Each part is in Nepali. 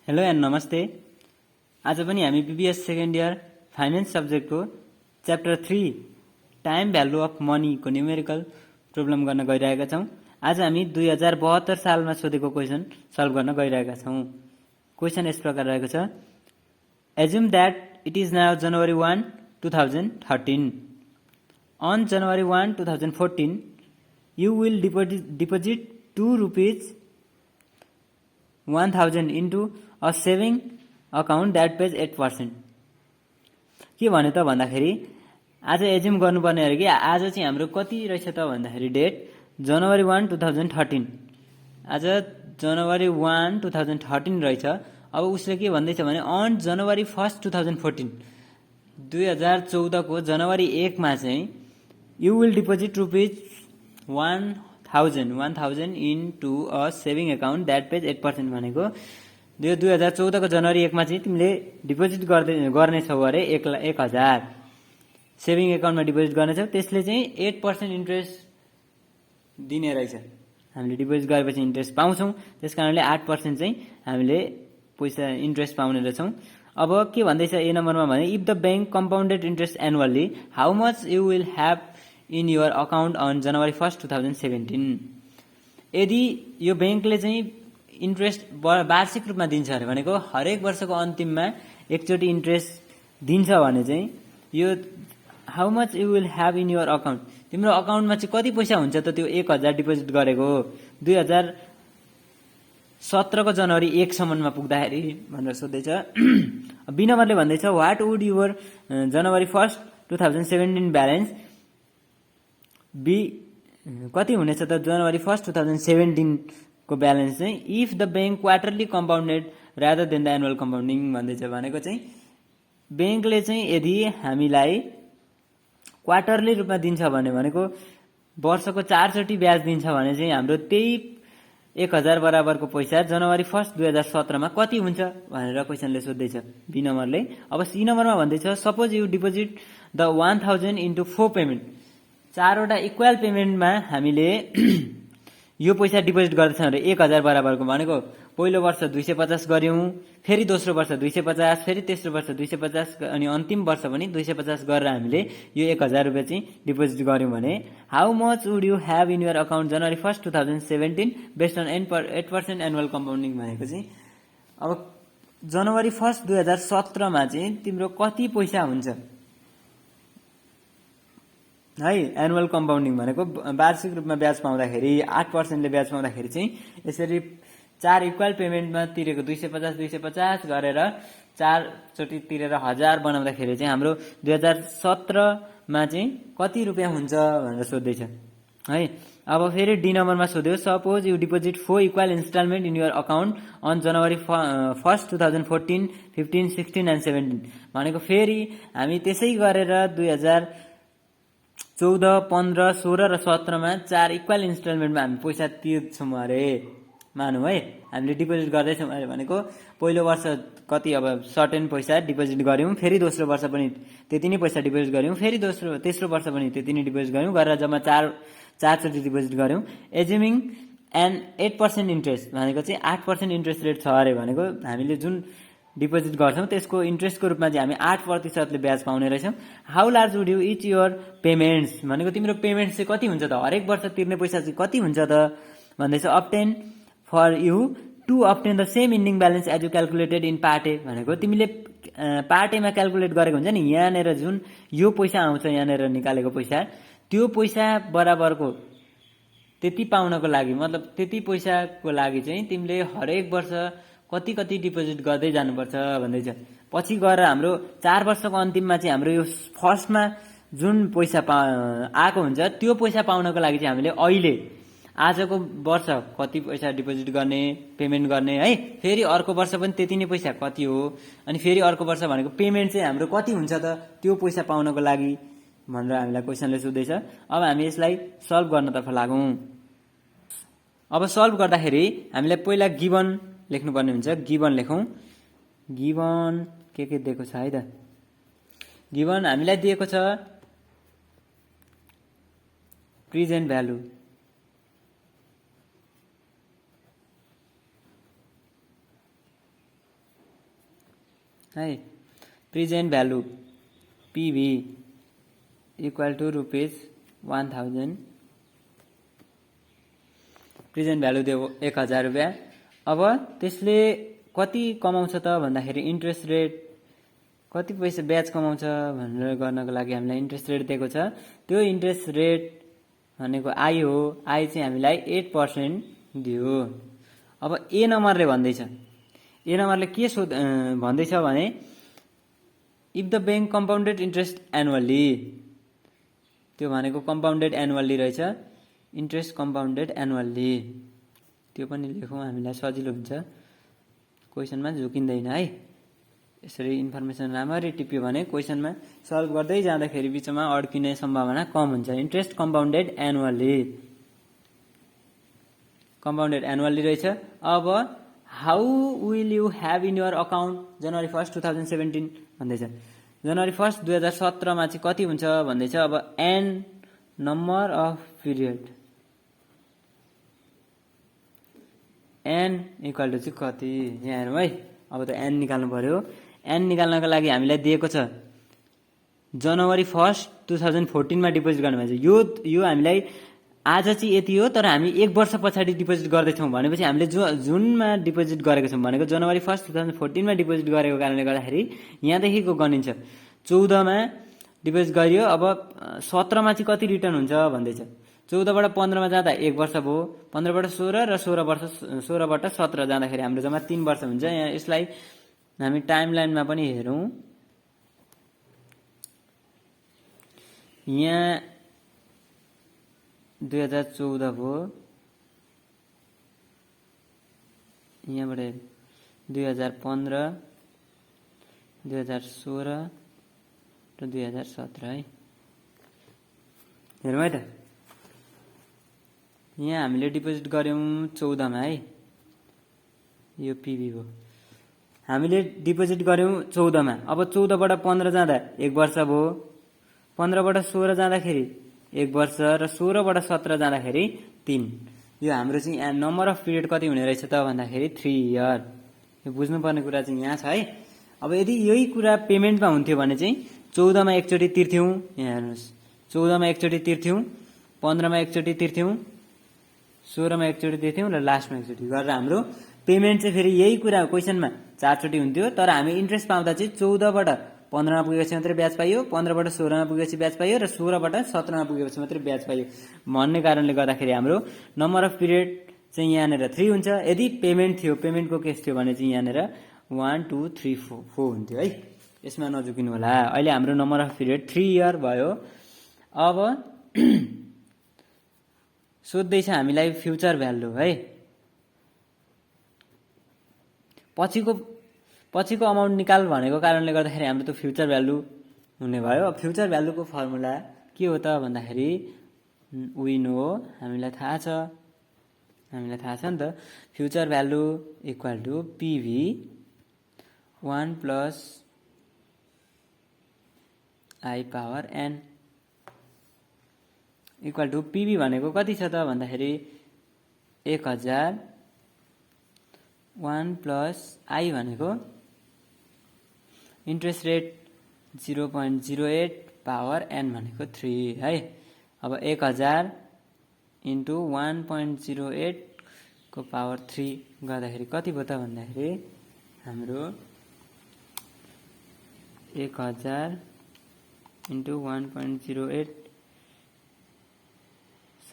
हेलो एन्ड नमस्ते। आज पनि हामी बीबीएस सेकेन्ड इयर फाइनेन्स सब्जेक्टको च्याप्टर 3 टाइम भ्यालु अफ मनीको न्युमेरिकल प्रब्लम गर्न गइरहेका छौँ। आज हामी 2072 सालमा सोधेको क्वेसन सल्भ गर्न गइरहेका छौँ। क्वेसन यस प्रकार रहेको छ, assume that it is now January 1, 2013. On January 1, 2014, you will deposit 2 rupees 1000 into a saving account that pays 8%. के भन्यो त भन्दाखेरि आज एज्युम गर्नुपर्ने हो कि आज चाहिँ हाम्रो कति रहेछ त भन्दाखेरि डेट जनवरी 1, 2013. आज जनवरी 1, 2013 रहेछ। अब उसले के भन्दैछ भने अन जनवरी 1, 2014 2014 को जनवरी 1 मा चाहिँ you will deposit rupees 1000 into a saving account that pays 8% भनेको 2014 को जनवरी 1 मा चाहिँ तिमीले डिपोजिट गर्नेछौ अरे 1000 सेभिङ एकाउन्टमा डिपोजिट गर्नेछौ, त्यसले चाहिँ 8% इन्ट्रेस्ट दिने रहेछ। हामीले डिपोजिट गरेपछि इन्ट्रेस्ट पाउँछौँ, त्यसकारणले 8% चाहिँ हामीले पैसा इन्ट्रेस्ट पाउने रहेछौँ। अब के भन्दैछ ए नम्बरमा भने if the bank compounded interest annually how much you will have in your account on January 1, 2017. यदि यो बैंकले चाहिँ इन्ट्रेस्ट वार्षिक रूपमा दिन्छ अरे भनेको हरेक वर्षको अन्तिममा एकचोटि इन्ट्रेस्ट दिन्छ भने चाहिँ यो how much you will have in your account, तिम्रो अकाउन्टमा चाहिँ कति पैसा हुन्छ त त्यो 1000 डिपोजिट गरेको 2017 को जनवरी 1 सम्ममा पुग्दाखेरि भनेर सोध्दैछ। बी नम्बरले भन्दैछ what would your January 1, 2017 balance B कति हुनेछ त जनवरी 1, 2017 को ब्यालेन्स चाहिँ if the bank quarterly compounded rather than the annual compounding भन्दैछ। भनेको चाहिँ बैंकले चाहिँ यदि हामीलाई क्वार्टरली रूपमा दिन्छ भनेको वर्षको 4 चोटि ब्याज दिन्छ भने चाहिँ हाम्रो त्यही 1000 बराबरको पैसा जनवरी 1, 2017 मा कति हुन्छ भनेर क्वेसनले सोध्दैछ बी नम्बरले। अब सी नम्बरमा भन्दैछ suppose you deposit the 1000 into 4 payment, 4 वटा इक्वल पेमेन्टमा हामीले यो पैसा डिपोजिट गर्दैछौँ अरे 1000 बराबरको भनेको पहिलो वर्ष 250 गर्यौं, फेरि दोस्रो वर्ष 250, फेरि तेस्रो वर्ष 250 अनि अन्तिम वर्ष पनि 250 गरेर हामीले यो 1000 रुपैयाँ चाहिँ डिपोजिट गर्यौं भने how much would you have in your account January 1, 2017 based on 8% annual compounding भनेको चाहिँ अब जनवरी 1, 2017 मा चाहिँ तिम्रो कति पैसा हुन्छ है। एनुअल कम्पाउन्डिङ भनेको वार्षिक रूपमा ब्याज पाउँदाखेरि 8% ले ब्याज पाउँदाखेरि चाहिँ यसरी 4 इक्वल पेमेन्टमा तिरेको 250 गरेर 4 चोटि तिरेर 1000 बनाउँदाखेरि चाहिँ हाम्रो 2017 मा चाहिँ कति रुपैयाँ हुन्छ भनेर सोध्दैछ है। अब फेरि डी नम्बरमा सोध्यो suppose you deposit 4 equal instalment in your account on January 1, 2014, 15, 16 and 17 भनेको फेरि हामी त्यसै गरेर 2014, 15, 16 र 17 मा 4 इक्वल इन्स्टलमेन्टमा हामी पैसा तिर्छौँ अरे मानौँ है। हामीले डिपोजिट गर्दैछौँ अरे भनेको पहिलो वर्ष कति अब सर्टेन पैसा डिपोजिट गर्यौँ, फेरि दोस्रो वर्ष पनि त्यति नै पैसा डिपोजिट गर्यौँ, फेरि तेस्रो वर्ष पनि त्यति नै डिपोजिट गर्यौँ गरेर जम्मा 4 चोटि डिपोजिट गर्यौँ। एज्युमिङ एन्ड 8% इन्ट्रेस्ट भनेको चाहिँ 8% इन्ट्रेस्ट रेट छ अरे भनेको हामीले जुन डिपोजिट गर्छौँ त्यसको इन्ट्रेस्टको रूपमा चाहिँ हामी 8% ले ब्याज पाउने रहेछौँ। How large would you each your payments भनेको तिम्रो पेमेन्ट्स चाहिँ कति हुन्छ त हरेक वर्ष तिर्ने पैसा चाहिँ कति हुन्छ त भन्दैछ। Obtain for you to obtain the same ending balance as you calculated in part A भनेको तिमीले पार्ट एमा क्यालकुलेट गरेको हुन्छ नि यहाँनिर जुन यो पैसा आउँछ यहाँनिर निकालेको पैसा त्यो पैसा बराबरको त्यति पाउनको लागि मतलब त्यति पैसाको लागि चाहिँ तिमीले हरेक वर्ष कति कति डिपोजिट गर्दै जानुपर्छ भन्दैछ। पछि गएर हाम्रो 4 वर्षको अन्तिममा चाहिँ हाम्रो यो फर्स्टमा जुन पैसा आएको हुन्छ त्यो पैसा पाउनको लागि चाहिँ हामीले अहिले आजको वर्ष कति पैसा डिपोजिट गर्ने पेमेन्ट गर्ने है, फेरि अर्को वर्ष पनि त्यति नै पैसा कति हो अनि फेरि अर्को वर्ष भनेको पेमेन्ट चाहिँ हाम्रो कति हुन्छ त त्यो पैसा पाउनको लागि भनेर हामीलाई क्वेसनले सोध्दैछ। अब हामी यसलाई सल्भ गर्नतर्फ लागौँ। अब सल्भ गर्दाखेरि हामीलाई पहिला गिवन लेख्नुपर्ने हुन्छ। गिवन लेखौँ। गिवन के दिएको छ है त गिवन हामीलाई दिएको छ प्रेजेन्ट भ्यालु, है। Present value PV equal to ₹1000। Present value दियो 1000 रुपियाँ। अब त्यसले कति कमाउँछ त भन्दाखेरि इन्ट्रेस्ट रेट कति पैसा ब्याज कमाउँछ भनेर गर्नको लागि हामीलाई इन्ट्रेस्ट रेट दिएको छ। त्यो इन्ट्रेस्ट रेट भनेको आई हो। आई चाहिँ हामीलाई 8% दियो। अब ए नम्बरले भन्दैछ, ए नम्बरले के भन्दैछ भने if the bank compounded interest annually, त्यो भनेको कम्पाउन्डेड एनुअल्ली रहेछ, इन्ट्रेस्ट कम्पाउन्डेड एनुअल्ली। त्यो पनि लेखौँ, हामीलाई सजिलो हुन्छ, क्वेसनमा झुकिँदैन है। यसरी इन्फर्मेसन राम्ररी टिप्यो भने क्वेसनमा सल्भ गर्दै जाँदाखेरि बिचमा अड्किने सम्भावना कम हुन्छ। Interest compounded annually, compounded annually रहेछ। अब how will you have in your account January 1, 2017 भन्दैछ। जनवरी 1, 2017 मा चाहिँ कति हुन्छ भन्दैछ। अब n number of period, n equal to चाहिँ कति यहाँ हेरौँ है। अब त एन निकाल्नु पर्यो। एन निकाल्नको लागि हामीलाई दिएको छ जनवरी 1, 2014 मा डिपोजिट गर्नुभएको छ। यो हामीलाई आज चाहिँ यति हो, तर हामी 1 वर्ष पछाडि डिपोजिट गर्दैछौँ भनेपछि हामीले जुनमा डिपोजिट गरेको छौँ भनेको जनवरी 1, 2014 मा डिपोजिट गरेको कारणले गर्दाखेरि यहाँदेखिको गनिन्छ। 14 मा डिपोजिट गरियो। अब 17 मा चाहिँ कति रिटर्न हुन्छ भन्दैछ। 14 बाट 15 मा जाँदा 1 वर्ष भयो, 15 बाट 16 र 16 बाट 17 जाँदाखेरि हाम्रो जम्मा 3 वर्ष हुन्छ। यहाँ यसलाई हामी टाइम लाइनमा पनि हेरौँ। यहाँ 2014 भयो, यहाँबाट 2015, 2016 र 2017 है। हेरौँ है त। यहाँ हामीले डिपोजिट गऱ्यौँ 14 मा है, यो पिभी हो। हामीले डिपोजिट गऱ्यौँ 14 मा। अब 14 बाट 15 जाँदा 1 वर्ष भयो, 15 बाट 16 जाँदाखेरि 1 वर्ष र 16 बाट 17 जाँदाखेरि 3। यो हाम्रो चाहिँ नम्बर अफ पिरियड कति हुने रहेछ त भन्दाखेरि 3 इयर। यो बुझ्नुपर्ने कुरा चाहिँ यहाँ छ है। अब यदि यही कुरा पेमेन्टमा हुन्थ्यो भने चाहिँ 14 मा एकचोटि तिर्थ्यौँ, यहाँ हेर्नुहोस्, 14 मा एकचोटि तिर्थ्यौँ, 15 मा एकचोटि तिर्थ्यौँ, 16 मा एकचोटि तिर्थ्यौँ र लास्टमा एकचोटि गरेर हाम्रो पेमेन्ट चाहिँ फेरि यही कुरा क्वेसनमा 4 चोटि हुन्थ्यो। तर हामी इन्ट्रेस्ट पाउँदा चाहिँ 14 बाट 15 मा पुगेपछि मात्रै ब्याज पाइयो, 15 बाट 16 मा पुगेपछि ब्याज पाइयो र 16 बाट 17 मा पुगेपछि मात्रै ब्याज पाइयो भन्ने कारणले गर्दाखेरि हाम्रो नम्बर अफ पिरियड चाहिँ यहाँनिर 3 हुन्छ। यदि पेमेन्ट थियो, पेमेन्टको केस थियो भने चाहिँ यहाँनिर 1 2 3 4 हुन्थ्यो है। यसमा नझुकिनु होला। अहिले हाम्रो नम्बर अफ पिरियड 3 इयर भयो। अब सोध्दैछ हामीलाई फ्युचर भ्यालु है। पछिको अमाउन्ट निकाल भनेको कारणले गर्दाखेरि हाम्रो त फ्युचर भ्यालु हुने भयो। फ्युचर भ्यालुको फर्मुला के हो त भन्दाखेरि वी नो, हामीलाई थाहा छ नि त। Future value equal to PV 1 plus i power n equal to PV भनेको कति छ त भन्दाखेरि 1000, 1 प्लस आई भनेको इन्ट्रेस्ट रेट 0.08 पावर एन भनेको 3 है। अब 1000 इन्टु 1.08 को पावर 3 गर्दाखेरि कति भयो त भन्दाखेरि हाम्रो 1000 इन्टु 1.08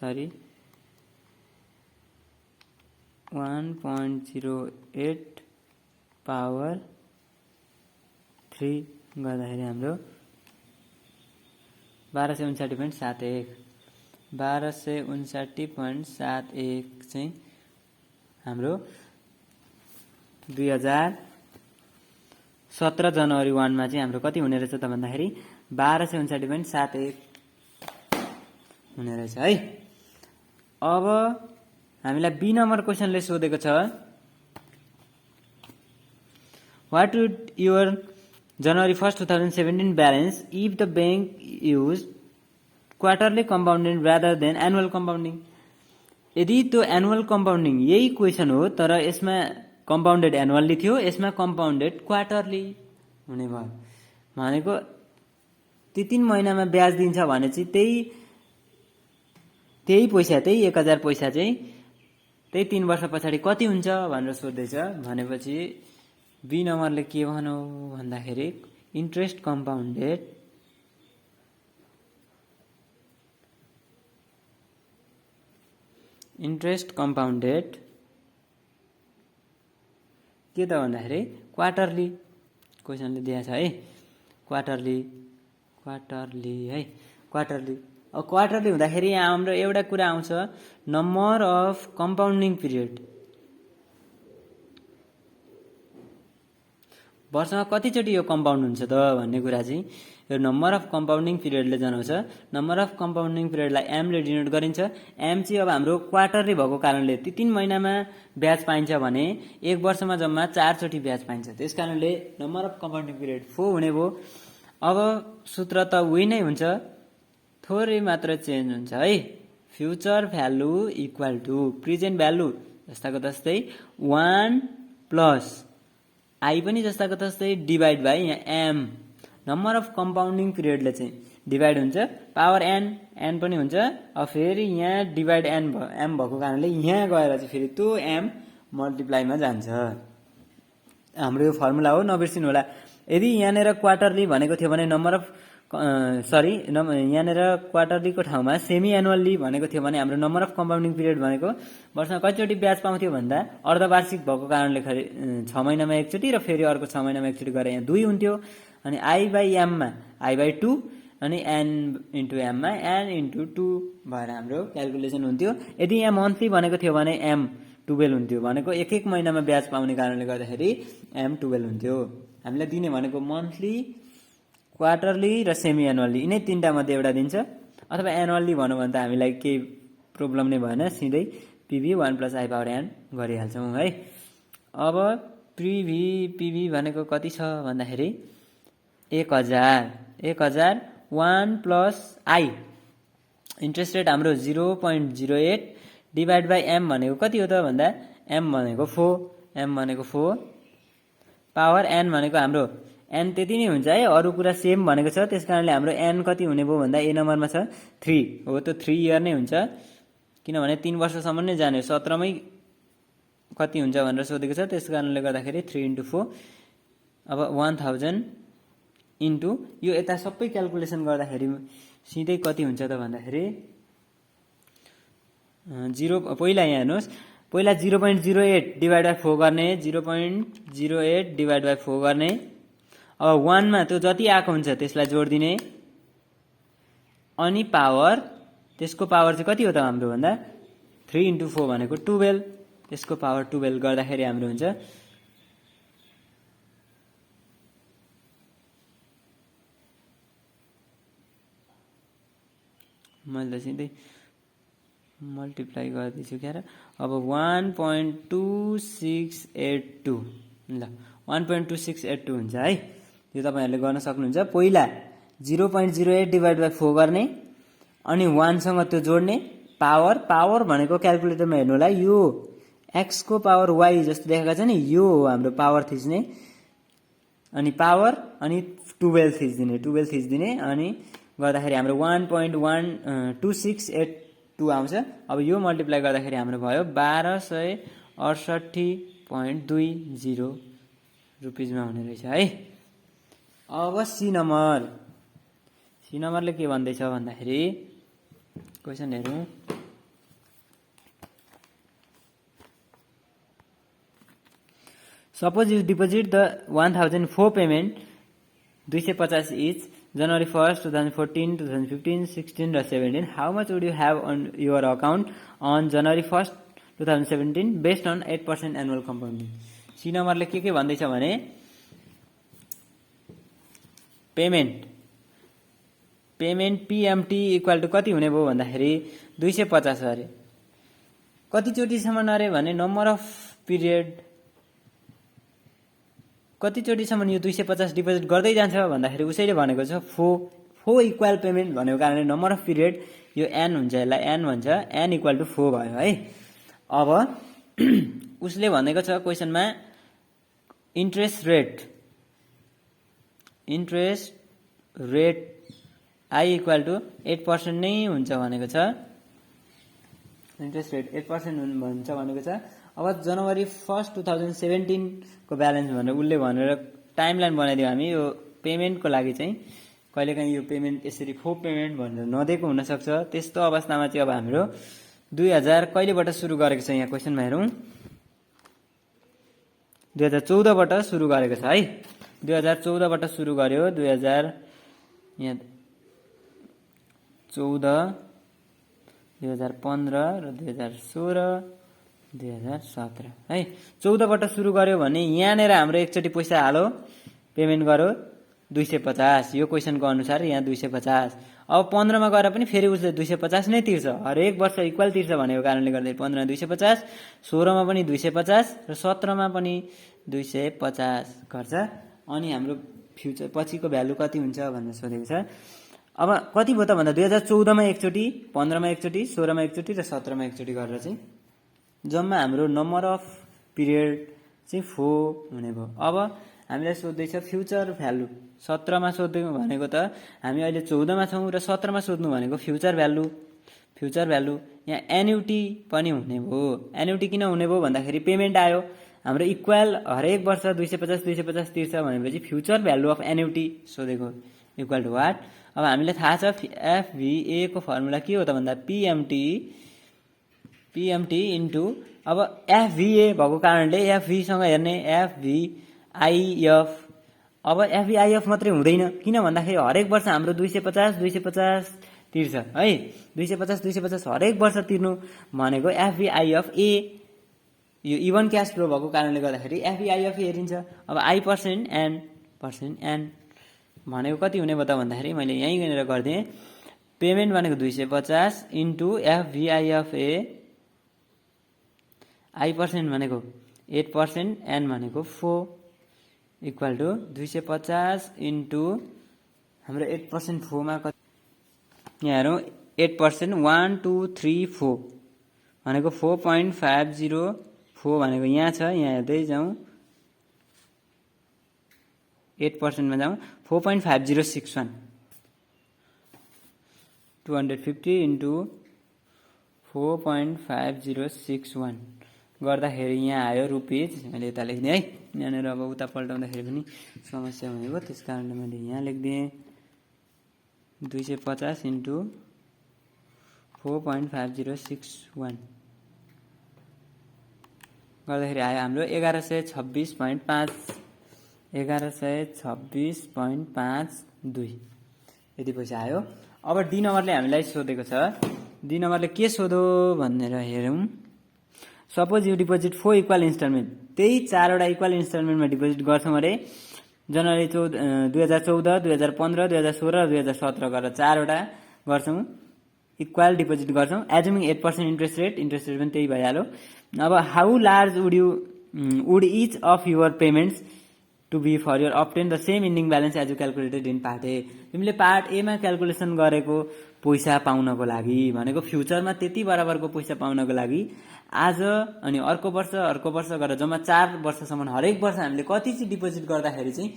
1.08 पावर 3 गर्दाखेरि हाम्रो 1259.71 1259.71 चाहिँ हाम्रो 2017 जनवरी 1 मा चाहिँ हाम्रो कति हुने रहेछ त भन्दाखेरि 1259.71 हुने रहेछ है। अब हामीलाई बी नम्बर क्वेसनले सोधेको छ what would your January 1, 2017 balance if the bank use quarterly compounding rather than annual compounding. यदि त्यो एनुअल कम्पाउन्डिङ यही क्वेसन हो तर यसमा कम्पाउन्डेड एनुअल्ली थियो, यसमा कम्पाउन्डेड क्वार्टरली हुने भयो भनेको ती 3 महिनामा ब्याज दिन्छ भने चाहिँ त्यही पैसा त्यही 1000 पैसा चाहिँ त्यही 3 वर्ष पछाडि कति हुन्छ भनेर सोध्दैछ भनेपछि बी नम्बरले के भन्यो भन्दाखेरि इन्ट्रेस्ट कम्पाउन्डेड के त भन्दाखेरि क्वार्टरली क्वेसनले दिएको छ है क्वार्टरली है क्वार्टरली अब क्वार्टरली हुँदाखेरि यहाँ हाम्रो एउटा कुरा आउँछ नम्बर अफ कम्पाउन्डिङ पिरियड वर्षमा कतिचोटि यो कम्पाउन्ड हुन्छ त भन्ने कुरा चाहिँ यो नम्बर अफ कम्पाउन्डिङ पिरियडले जनाउँछ नम्बर अफ कम्पाउन्डिङ पिरियडलाई एमले डिनोट गरिन्छ एम चाहिँ अब हाम्रो क्वार्टरली भएको कारणले ती 3 महिनामा ब्याज पाइन्छ भने 1 वर्षमा जम्मा 4 चोटि ब्याज पाइन्छ त्यसकारणले नम्बर अफ कम्पाउन्डिङ पिरियड 4 हुने भयो अब सूत्र त उही नै हुन्छ थोरै मात्र चेन्ज हुन्छ है future value equal to present value जस्ताको तस्तै 1 प्लस आई पनि जस्ताको तस्तै डिभाइड बाई यहाँ एम नम्बर अफ कम्पाउन्डिङ पिरियडले चाहिँ डिभाइड हुन्छ पावर एन पनि हुन्छ अब फेरि यहाँ डिभाइड एम भएको कारणले यहाँ गएर चाहिँ फेरि त्यो एम मल्टिप्लाईमा जान्छ हाम्रो यो फर्मुला हो नबिर्सिनु होला यदि यहाँनिर क्वार्टरली भनेको थियो भने नम्बर अफ यहाँनिर क्वार्टरलीको ठाउँमा सेमी एनुअल्ली भनेको थियो भने हाम्रो नम्बर अफ कम्पाउन्डिङ पिरियड भनेको वर्षमा कतिचोटि ब्याज पाउँथ्यो भन्दा अर्धवार्षिक भएको कारणले 6 महिनामा एकचोटि र फेरि अर्को 6 महिनामा एकचोटि गरेर यहाँ 2 हुन्थ्यो अनि आई बाई एममा आई बाई 2 अनि एन इन्टु एममा एन इन्टु 2 भएर हाम्रो क्यालकुलेसन हुन्थ्यो यदि यहाँ मन्थली भनेको थियो भने एम 12 हुन्थ्यो भनेको एक महिनामा ब्याज पाउने कारणले गर्दाखेरि एम 12 हुन्थ्यो हामीलाई दिने भनेको मन्थली क्वार्टरली र सेमी एनुअल्ली यिनै 3टा मध्ये एउटा दिन्छ अथवा एनुअल्ली भनौँ भने त हामीलाई केही प्रब्लम नै भएन सिधै PV 1 plus i power n गरिहाल्छौँ है अब पिभी भनेको कति छ भन्दाखेरि 1000 1 प्लस आई इन्ट्रेस्ट रेट हाम्रो 0.08 डिभाइड बाई एम भनेको कति हो त भन्दा एम भनेको 4 पावर एन भनेको हाम्रो एन त्यति नै हुन्छ है अरू कुरा सेम भनेको छ त्यसकारणले हाम्रो एन कति हुने भयो भन्दा ए नम्बरमा छ 3 हो त 3 इयर नै हुन्छ किनभने 3 वर्षसम्म नै जाने 17 मै कति हुन्छ भनेर सोधेको छ त्यसकारणले गर्दाखेरि 3 × 4 अब 1000 इन्टु यो यता सबै क्यालकुलेसन गर्दाखेरि सिधै कति हुन्छ त भन्दाखेरि पहिला यहाँ हेर्नुहोस् पहिला 0.08 डिभाइड बाई 4 गर्ने 0.08 डिभाइड बाई 4 गर्ने अब 1 मा त्यो जति आएको हुन्छ त्यसलाई जोड्दिने अनि पावर त्यसको पावर चाहिँ कति हो त हाम्रो भन्दा 3 × 4 भनेको 12 त्यसको पावर 12 गर्दाखेरि हाम्रो हुन्छ मैले सिधै मल्टिप्लाई गर्दैछु क्या अब 1.2682 ल 1.2682 हुन्छ है यो तपाईहरुले गर्न सक्नुहुन्छ पहिला 0.08 डिभाइड बाइ 4 गर्ने अनि 1 सँग त्यो जोड्ने पावर भनेको क्याल्कुलेटरमा हेर्नु होला यो x को पावर y जस्तो देखाएको छ नि यो हो हाम्रो पावर थिच्ने अनि पावर अनि 12 थिच्दिने अनि गर्दाखेरि हाम्रो 1.12682 आउँछ अब यो मल्टिप्लाई गर्दाखेरि हाम्रो भयो 1268.20 रुपैयाँमा हुने रहेछ है अब सी नम्बरले के भन्दै छ भन्दाखेरि क्वेशन हेरौं Suppose you deposit the 1004 payment 250 each January 1st 2014 2015 16 र 17 how much would you have on your account on January 1st 2017 based on 8% annual compounding C नम्बरले के भन्दै छ भने पेमेन्ट PMT इक्वल टु कति हुने भयो भन्दाखेरि 250 अरे कति चोटी सम्म अरे भने नम्बर अफ पिरियड कति चोटी सम्म यो 250 डिपोजिट गर्दै जान्छ भन्दाखेरि उसैले भनेको छ 4 इक्वल पेमेन्ट भनेको कारणले नम्बर अफ पिरियड यो n हुन्छ यसलाई n भन्छ n इक्वल टु 4 भयो है अब उसले भनेको छ क्वेशनमा interest rate interest rate I equal to 8% नै हुन्छ भनेको छ। इन्ट्रेस्ट रेट 8% हुन्छ भनेको छ। अब जनवरी 1 2017 को ब्यालेन्स भनेर उसले भनेर टाइमलाइन बनाइदियो हामी। यो पेमेन्टको लागि चाहिँ कहिलेकाहीँ यो पेमेन्ट यसरी फोप पेमेन्ट भनेर नदिएको हुनसक्छ। त्यस्तो अवस्थामा चाहिँ अब हाम्रो 2000 कहिलेबाट सुरु गरेको छ यहाँ क्वेसनमा हेरौँ। 2014 बाट सुरु गरेको छ है। 2014 बाट सुरु गर्यो। 2000 यहाँ 14 2015 र 2016 2017 है। 14 बाट सुरु गर्यो भने यहाँनिर हाम्रो एकचोटि पैसा हालो पेमेन्ट गर्यो 250 यो क्वेसनको अनुसार यहाँ 250। अब 15 मा गएर पनि फेरि उसले 250 नै तिर्छ। हरेक वर्ष इक्वल तिर्छ भनेको कारणले गर्दा 15 250, 16 मा पनि 250 र 17 मा पनि 250 गर्छ। अनि हाम्रो फ्युचर पछिको भ्यालु कति हुन्छ भनेर सोधेको छ। अब कति भयो त भन्दा 2014 मा एकचोटि, 15 मा एकचोटि, 16 मा एकचोटि र 17 मा एकचोटि गरेर चाहिँ जम्मा हाम्रो नम्बर अफ पिरियड चाहिँ 4 हुने भयो। अब हामीलाई सोध्दैछ फ्युचर भ्यालु। 17 मा सोध्नु भनेको त हामी अहिले 14 मा छौं र 17 मा सोध्नु भनेको फ्युचर भ्यालु। फ्युचर भ्यालु यहाँ एन्युटी पनि हुने भयो। एन्युटी किन हुने भयो भन्दाखेरि पेमेन्ट आयो हाम्रो इक्वल हरेक वर्ष 250 तिर्छ भनेपछि फ्युचर भ्यालु अफ एन्युटी सोधेको इक्वल टु वाट। अब हामीलाई थाहा छ एफभिए को फर्मुला के हो त भन्दा पिएमटी इन्टु अब एफभिए भएको कारणले एफभी सँग हेर्ने एफभिआइएफ। अब एफभिआइएफ मात्रै हुँदैन किन भन्दाखेरि हरेक वर्ष हाम्रो 250 तिर्छ है। 250 हरेक वर्ष तिर्नु भनेको एफभिआइएफ ए यो इभन क्याश फ्लो भएको कारणले गर्दाखेरि एफभिआइएफ हेरिन्छ। अब I% एन भनेको कति हुने भयो त भन्दाखेरि मैले यहीँ गएर गर्दिएँ। पेमेन्ट भनेको 250 इन्टु एफभिआइएफए I% भनेको 8% एन भनेको 4 इक्वल टु 250 इन्टु हाम्रो 8% 4 मा कति यहाँ हेरौँ 8% 1 2 3 4 भनेको 4.504 भनेको यहाँ छ। यहाँ हेर्दै जाउँ 8% मा जाउँ 4.5061 250 इन्टु 4.5061 गर्दाखेरि यहाँ आयो रुपिज। मैले यता लेख्दिएँ है। यहाँनिर अब उता पल्टाउँदाखेरि पनि समस्या हुने भयो त्यस कारणले मैले यहाँ लेख्दिएँ 250 इन्टु 4.5061 गर्दाखेरि आयो हाम्रो 1126.52 यति पैसा आयो। अब डी नम्बरले हामीलाई सोधेको छ। डी नम्बरले के सोधो भनेर हेरौँ। Suppose you deposit 4 equal instalment. त्यही 4 वटा इक्वल इन्स्टलमेन्टमा डिपोजिट गर्छौँ अरे जनवरी 2014 2015 2016 र 2017 गरेर 4 वटा गर्छौँ इक्वल डिपोजिट गर्छौँ एजुमिङ 8% इन्ट्रेस्ट रेट पनि त्यही भइहाल्यो। अब how large would each of your payments to be for your obtain the same ending balance as you calculated in part A. तिमीले पार्ट ए मा क्यालकुलेसन गरेको पैसा पाउनको लागि भनेको फ्युचरमा त्यति बराबरको पैसा पाउनको लागि आज अनि अर्को वर्ष गरेर जम्मा 4 वर्षसम्म हरेक वर्ष हामीले कति चाहिँ डिपोजिट गर्दाखेरि चाहिँ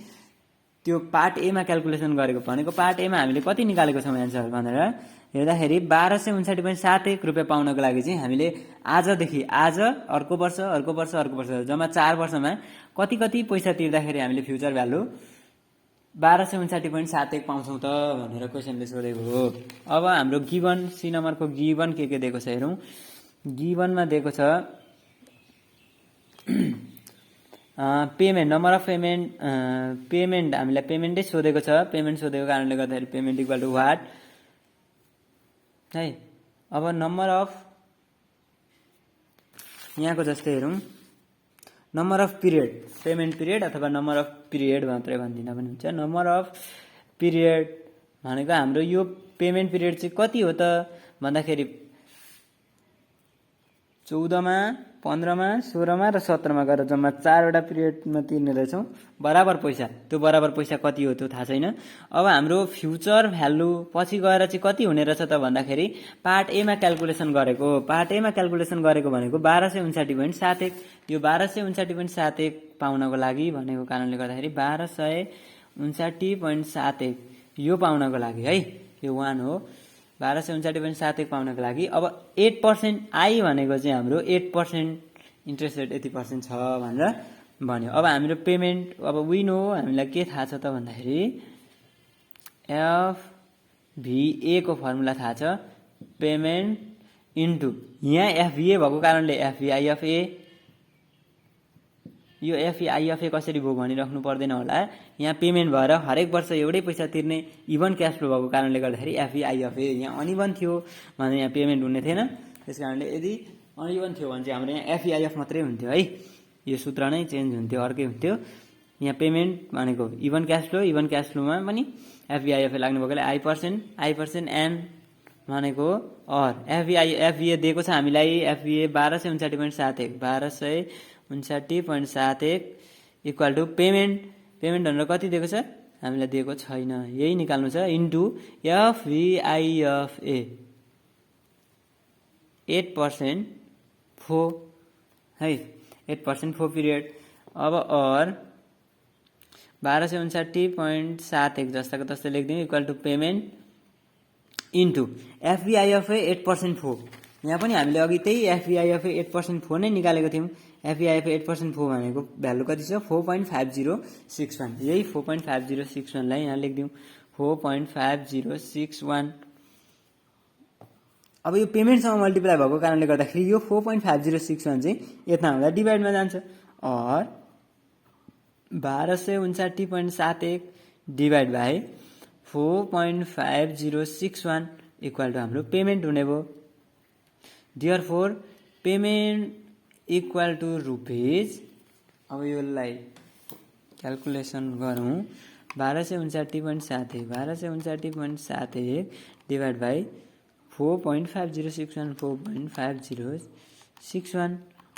त्यो पार्ट ए मा क्यालकुलेसन गरेको भनेको पार्ट ए मा हामीले कति निकालेको छौँ एन्सर भनेर हेर्दाखेरि 1259.71 रुपियाँ पाउनको लागि चाहिँ हामीले आजदेखि आज अर्को वर्ष जम्मा 4 वर्षमा कति पैसा तिर्दाखेरि हामीले फ्युचर भ्यालु 1259.71 पाउँछौँ त भनेर क्वेसनले सोधेको हो। अब हाम्रो गिवन सी नम्बरको गिवन के दिएको छ हेरौँ। गिवनमा दिएको छ पेमेन्ट नम्बर अफ पेमेन्ट हामीलाई पेमेन्टै सोधेको छ। पेमेन्ट सोधेको कारणले गर्दाखेरि पेमेन्ट इक्वल टु वाट है। अब नम्बर अफ यहाँको जस्तै हेरौँ number of period payment period अथवा नम्बर अफ पिरियड मात्रै भनिदिँदा पनि हुन्छ। नम्बर अफ पिरियड भनेको हाम्रो यो पेमेन्ट पिरियड चाहिँ कति हो त भन्दाखेरि 14 मा 15 मा 16 मा र 17 मा गरेर जम्मा 4 वटा पिरियडमा तिर्ने रहेछौँ बराबर पैसा। त्यो बराबर पैसा कति हो त्यो थाहा छैन। अब हाम्रो फ्युचर भ्यालु पछि गएर चाहिँ कति हुने रहेछ त भन्दाखेरि पार्ट ए मा क्यालकुलेसन गरेको भनेको 1259.71 यो 1259.71 पाउनको लागि भनेको कारणले गर्दाखेरि 1259.71 यो पाउनको लागि है, यो 1 हो। 1259.71 पाउनको लागि अब 8% आई भनेको चाहिँ हाम्रो 8% इन्ट्रेस्ट रेट यति पर्सेन्ट छ भनेर भन्यो। अब हाम्रो पेमेन्ट अब विन हो, हामीलाई के थाहा छ त भन्दाखेरि एफभिए को फर्मुला थाहा छ, पेमेन्ट इन्टु यहाँ एफभिए भएको कारणले एफभिआइएफए, यो एफभिआइएफए कसरी भयो भनिराख्नु पर्दैन होला। यहाँ पेमेन्ट भएर हरेक वर्ष एउटै पैसा तिर्ने इभन क्यास फ्लो भएको कारणले गर्दाखेरि एफभिआइएफए यहाँ अनइभन थियो भने यहाँ पेमेन्ट हुने थिएन। त्यस कारणले यदि अनइभन थियो भने चाहिँ हाम्रो यहाँ एफभिआइएफ मात्रै हुन्थ्यो है, यो सूत्र नै चेन्ज हुन्थ्यो, अर्कै हुन्थ्यो। यहाँ पेमेन्ट भनेको इभन क्यास फ्लोमा पनि एफभिआइएफए लाग्नु भएकोले आई% एन भनेको अर एफभिए दिएको छ हामीलाई, एफभिए 1259.71 इक्वल टु पेमेन्ट भनेर कति दिएको छ हामीलाई दिएको छैन, यही निकाल्नु छ इन्टु एफभिआइएफए 8% फो है, 8% फो पिरियड। अब अर 1259.71 जस्ताको तस्तै लेखिदिउँ इक्वल टु पेमेन्ट इन्टु एफभिआइएफए 8% फो। यहाँ पनि हामीले अघि त्यही एफभिआइएफए 8% फो नै निकालेको थियौँ। एफभिआइएफए 8% फो भनेको भ्यालु कति छ 4.5061, यही 4.5061 लाई यहाँ लेखिदिउँ 4.5061। अब यो पेमेन्टसँग मल्टिप्लाई भएको कारणले गर्दाखेरि यो 4.5061 चाहिँ यता हुँदा डिभाइडमा जान्छ, और 1259.71 डिभाइड बाई 4.5061 इक्वल टु हाम्रो पेमेन्ट हुने भयो। Therefore payment equal to rupees, अब योलाई क्यालकुलेसन गरौँ 1259.71 डिभाइड बाई 4.5061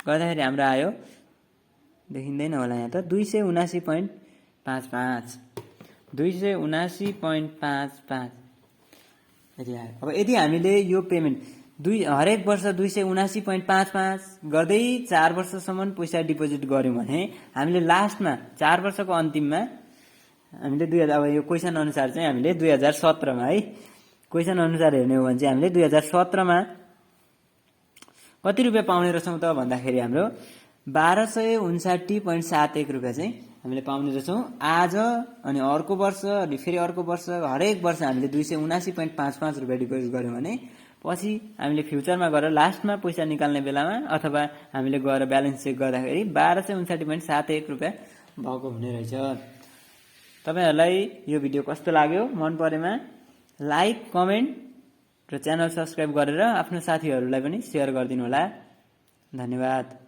गर्दाखेरि हाम्रो आयो, देखिँदैन होला यहाँ त 279.55 यति आयो। अब यदि हामीले यो पेमेन्ट हरेक वर्ष 279.55 गर्दै 4 वर्षसम्म पैसा डिपोजिट गर्यौँ भने हामीले लास्टमा 4 वर्षको अन्तिममा हामीले 2000, अब यो क्वेसन अनुसार चाहिँ हामीले 2017 मा है, क्वेसन अनुसार हेर्ने हो भने चाहिँ हामीले 2017 मा कति रुपियाँ पाउने रहेछौँ त भन्दाखेरि हाम्रो 1259.71 रुपियाँ चाहिँ हामीले पाउने रहेछौँ आज। अनि अर्को वर्ष अनि फेरि अर्को वर्ष हरेक वर्ष हामीले 279.55 रुपियाँ डिपोजिट गर्यौँ भने पछि हामीले फ्युचरमा गएर लास्टमा पैसा निकाल्ने बेलामा अथवा हामीले गएर ब्यालेन्स चेक गर्दाखेरि 1259.71 रुपियाँ भएको हुने रहेछ। तपाईहरुलाई यो भिडियो कस्तो लाग्यो, मन परेमा लाइक, कमेन्ट र च्यानल सब्स्क्राइब गरेर आफ्नो साथीहरूलाई पनि शेयर गरिदिनु होला। धन्यवाद।